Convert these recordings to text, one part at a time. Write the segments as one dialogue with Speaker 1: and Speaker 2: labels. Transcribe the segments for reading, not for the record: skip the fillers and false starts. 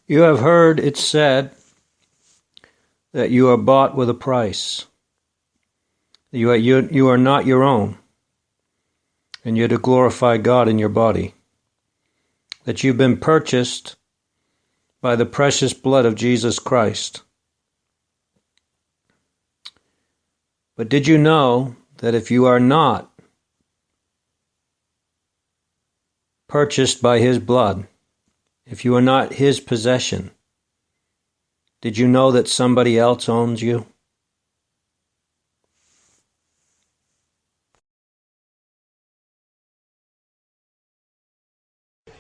Speaker 1: You have heard it said that you are bought with a price. You are not your own, and you're to glorify God in your body. That you've been purchased by the precious blood of Jesus Christ. But did you know that if you are not purchased by His blood, if you are not His possession, did you know that somebody else owns you?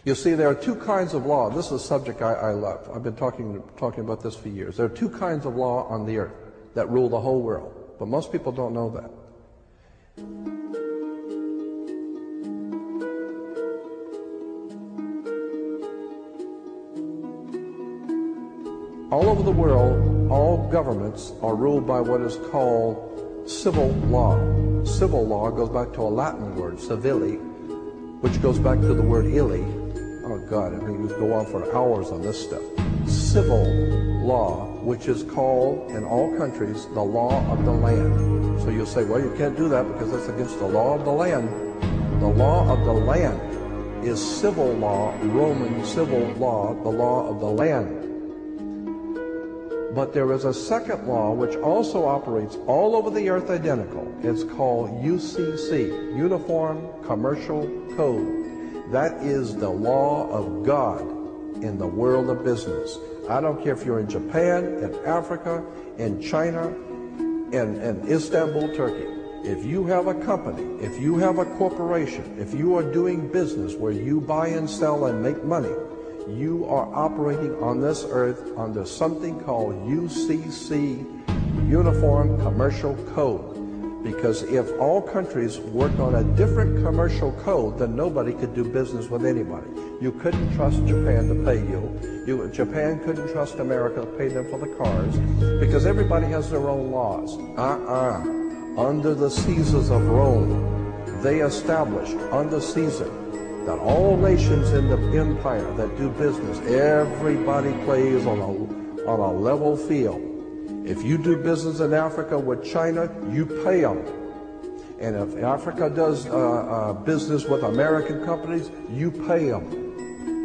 Speaker 2: You see, there are two kinds of law. This is a subject I love. I've been talking about this for years. There are two kinds of law on the earth that rule the whole world, but most people don't know that. All over the world, all governments are ruled by what is called civil law. Civil law goes back to a Latin word, civili, which goes back to the word illi. Oh God, I mean, you could go on for hours on this stuff. Civil law, which is called in all countries the law of the land. So you'll say, well, you can't do that because that's against the law of the land. The law of the land is civil law, Roman civil law, the law of the land. But there is a second law which also operates all over the earth identical. It's called UCC, Uniform Commercial Code. That is the law of God in the world of business. I don't care if you're in Japan, in Africa, in China, in Istanbul, Turkey. If you have a company, if you have a corporation, if you are doing business where you buy and sell and make money, you are operating on this earth under something called UCC, Uniform Commercial Code. Because if all countries worked on a different commercial code, then nobody could do business with anybody. You couldn't trust Japan to pay you. Japan couldn't trust America to pay them for the cars, because everybody has their own laws. Under the Caesars of Rome, they established under Caesar that all nations in the empire that do business, everybody plays on a level field. If you do business in Africa with China, you pay them. And if Africa does business with American companies, you pay them.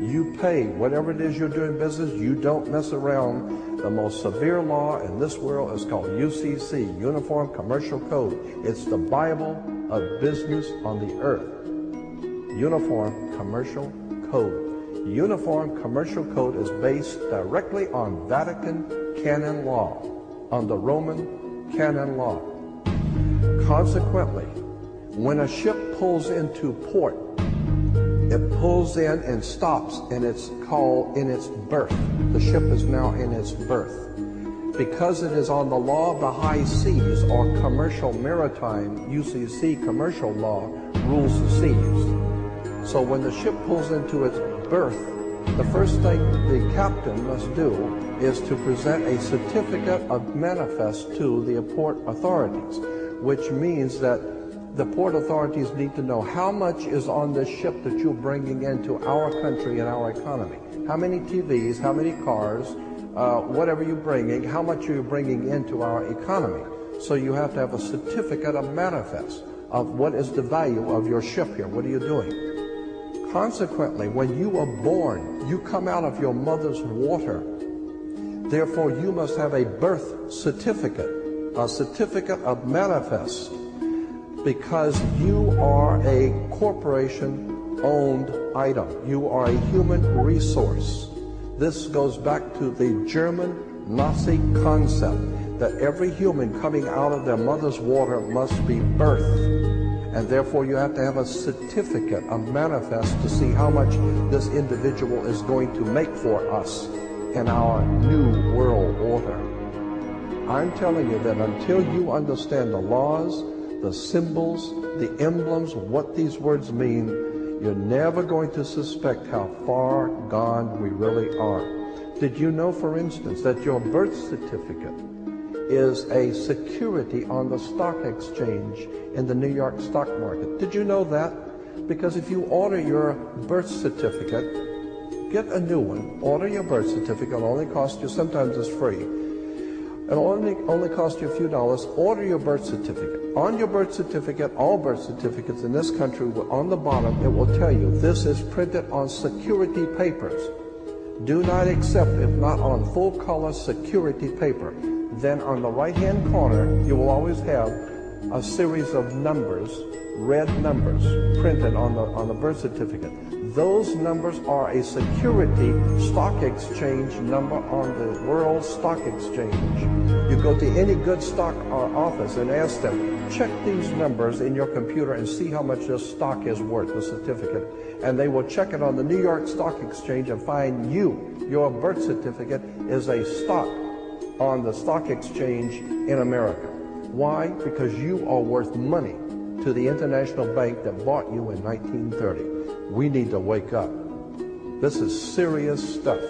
Speaker 2: You pay whatever it is you're doing business. You don't mess around. The most severe law in this world is called UCC, Uniform Commercial Code. It's the Bible of business on the earth. Uniform Commercial Code. Uniform Commercial Code is based directly on Vatican canon law, on the Roman canon law. Consequently, when a ship pulls into port, it pulls in and stops, and it's called in its berth. The ship is now in its berth. Because it is on the law of the high seas, or commercial maritime, UCC commercial law, rules the seas. So when the ship pulls into its berth, the first thing the captain must do is to present a certificate of manifest to the port authorities, which means that the port authorities need to know how much is on this ship that you're bringing into our country and our economy. How many TVs, how many cars, whatever you're bringing, how much are you bringing into our economy. So you have to have a certificate of manifest of what is the value of your ship here. What are you doing? Consequently, when you are born, you come out of your mother's water. Therefore, you must have a birth certificate, a certificate of manifest, because you are a corporation-owned item. You are a human resource. This goes back to the German Nazi concept that every human coming out of their mother's water must be birthed. And therefore you have to have a certificate, a manifest, to see how much this individual is going to make for us in our new world order. I'm telling you that until you understand the laws, the symbols, the emblems, what these words mean, you're never going to suspect how far gone we really are. Did you know, for instance, that your birth certificate is a security on the stock exchange in the New York stock market? Did you know that? Because if you order your birth certificate Get a new one. Order your birth certificate. It'll only cost you, sometimes it's free. It'll only cost you a few dollars. Order your birth certificate. On your birth certificate, all birth certificates in this country, on the bottom, it will tell you this is printed on security papers. Do not accept if not on full color security paper. Then on the right-hand corner, you will always have a series of numbers, red numbers, printed on the birth certificate. Those numbers are a security stock exchange number on the World Stock Exchange. You go to any good stock office and ask them, check these numbers in your computer and see how much this stock is worth, the certificate. And they will check it on the New York Stock Exchange and find your birth certificate is a stock on the stock exchange in America. Why? Because you are worth money to the international bank that bought you in 1930. We need to wake up. This is serious stuff.